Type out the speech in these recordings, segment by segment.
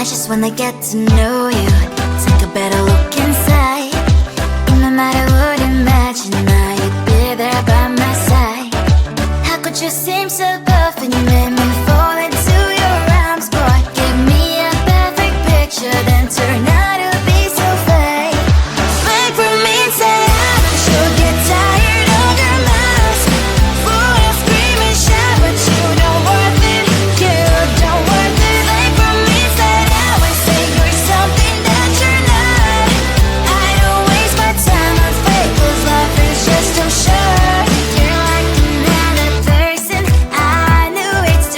I just wanna get to know you. Take a better look inside. 今まで would imagine that you'd be there by my side. How could you seem so perfect? You made me fall into your arms, boy. Give me a perfect picture, then turn out to be so fake. Wait for me, say I should get tired of your mask. Full of scream and shout, but you don't worth it. You don't worth it. Wait for me, say I would say you're something that you're not. I don't waste my time on fake, 'cause life is just too short. You're like another person. I knew it's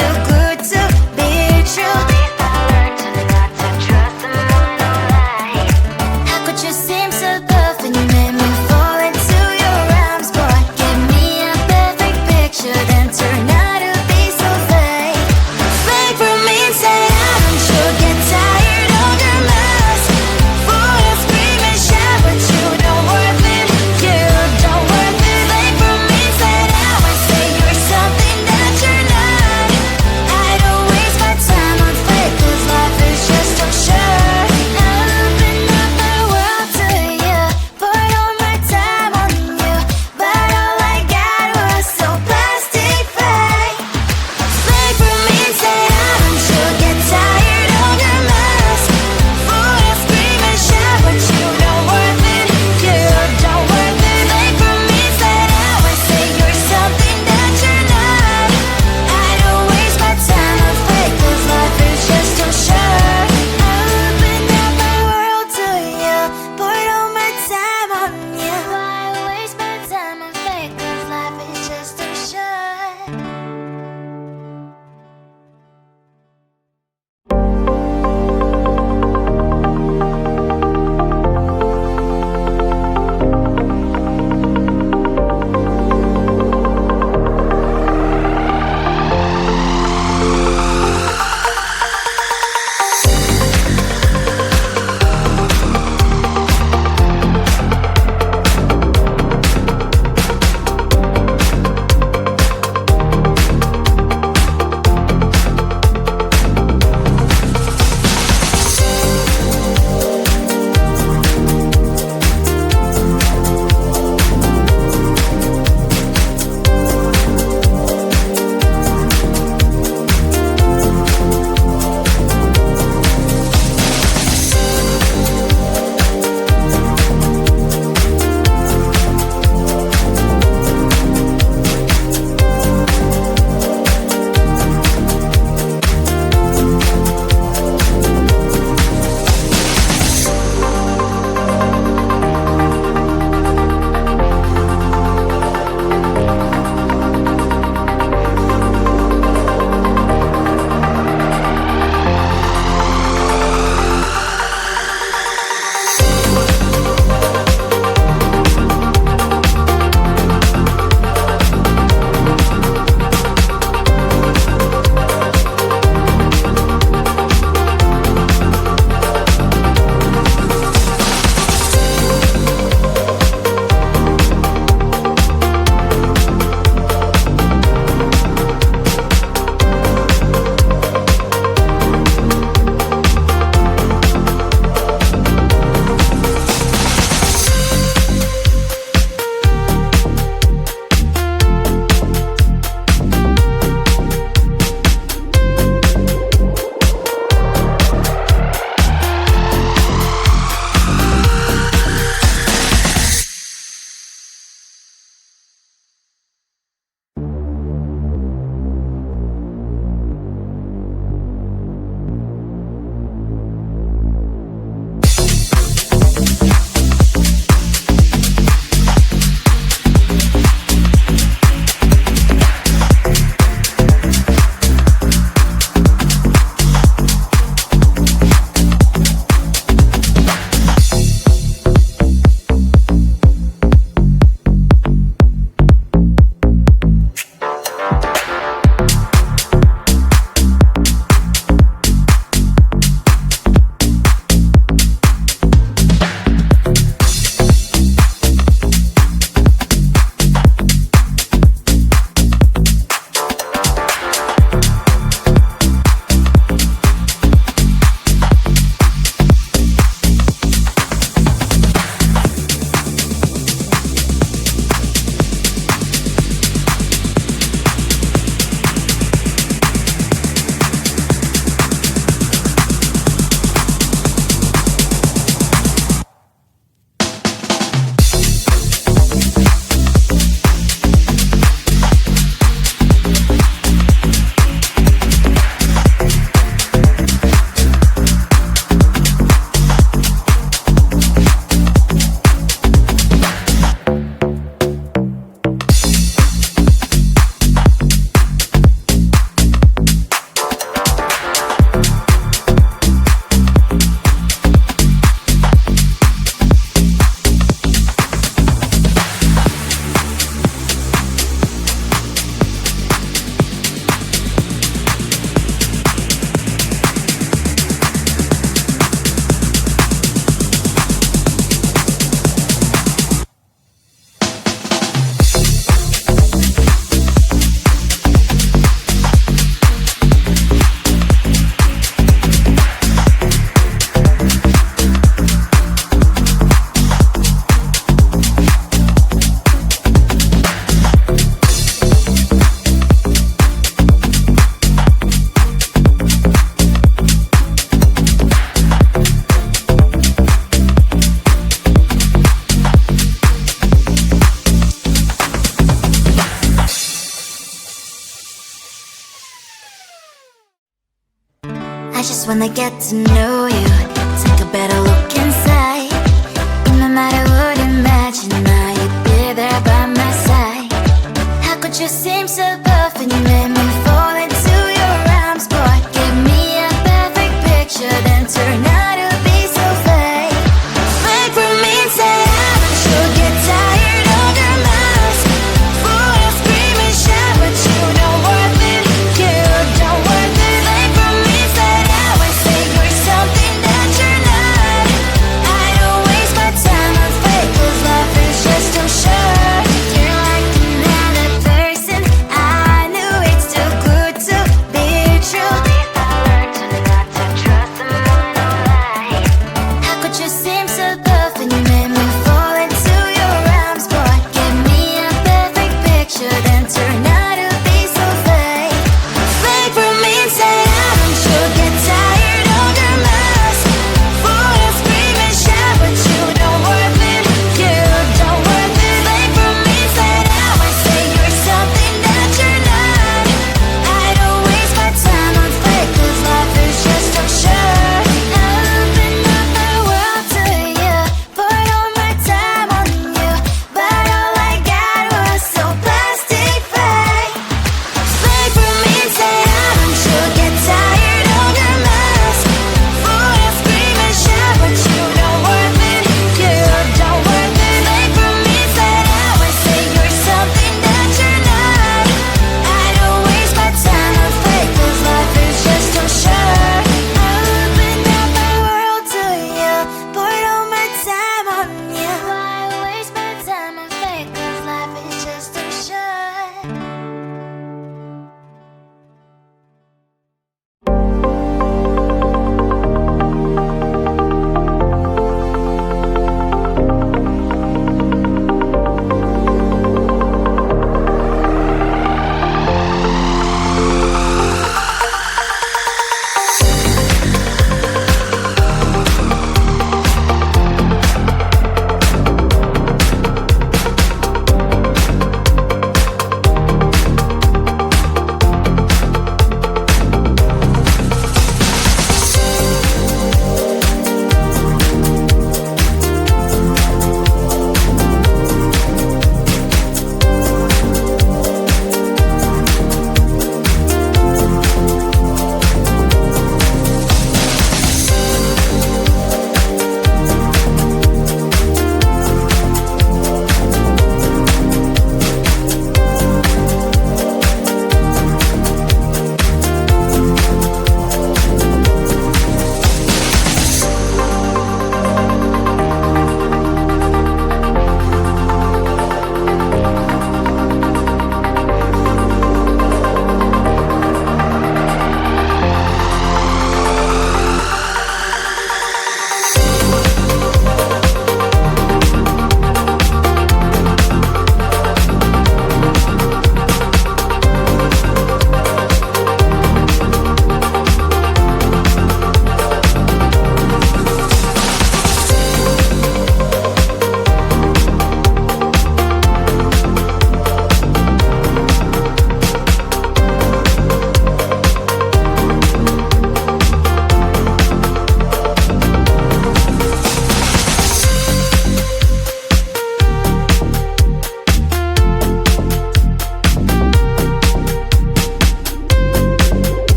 get to know you, take a better look inside. 今まで would imagine now you'd be there by my side. How could you seem so perfect? You made me fall into your arms, boy. Give me a perfect picture, then turn out to be so fake. Fake from inside out, you'll get tired of your mask. Full of scream and shout, but you don't worth it. You don't worth it. Fake from inside out, I say you're something that you're not. I don't waste my time on fake, 'cause life is just too short. You're like another person, I knew it's too good to be true. I learned to not to trust someone who lies. How could you seem so perfect? You made me fall into your arms, boy. Give me a perfect picture, then turn out to be so fake. Fake from inside out, and you'll get tired of your mask. Full of scream and shout, but you don't worth it. You don't worth it. Fake from inside out, I say you're something that you're not. I don't waste my time on fake, 'cause life is just too short. I open up the world to you, put all my time on you, but all I got was so plastic fake. Fake from inside out, and you'll get tired of your mask. Full of scream and shout, but you don't worth it. You don't worth it. Fake from inside out, I say you're something that you're not. I don't waste my time on fake, 'cause life is just too short. I open up the world to you, put all my time on you. Why waste my time on fake, 'cause life is just too short.